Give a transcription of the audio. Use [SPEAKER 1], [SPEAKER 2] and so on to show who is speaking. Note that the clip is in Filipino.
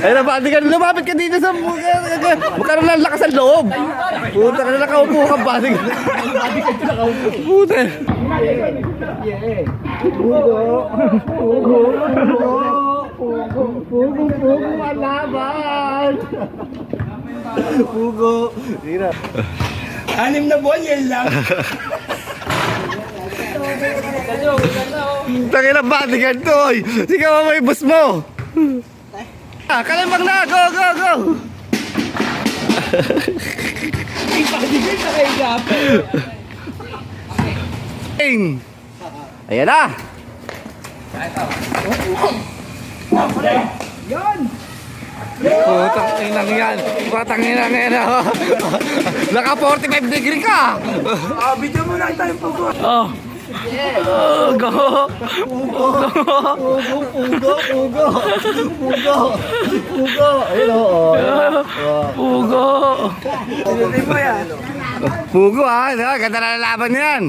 [SPEAKER 1] Ay, nabadigan. Lumapit ka dito sa... Magkaroon ng lakas ang loob. Puta ka na nakaupo ka, badigan. Puta. Pugo ang laban. Pugo. Tira.
[SPEAKER 2] 6 na buwan, yan lang.
[SPEAKER 1] Tangina badigan to, oy. Sige mo may boss mo. Kalimbang na, go, go, go.
[SPEAKER 2] Ipakdigay na kayo gapo.
[SPEAKER 1] Ayan na.
[SPEAKER 2] Yan!
[SPEAKER 1] Putang inang yan. Putang inang yan. Naka 45 degree ka.
[SPEAKER 2] Bigyan mo lang tayo po.
[SPEAKER 1] Oh. Go. Pugo. Ayun o. Pugo.
[SPEAKER 2] Hindi mo yan.
[SPEAKER 1] Pugo ha. Ganda na laban yan.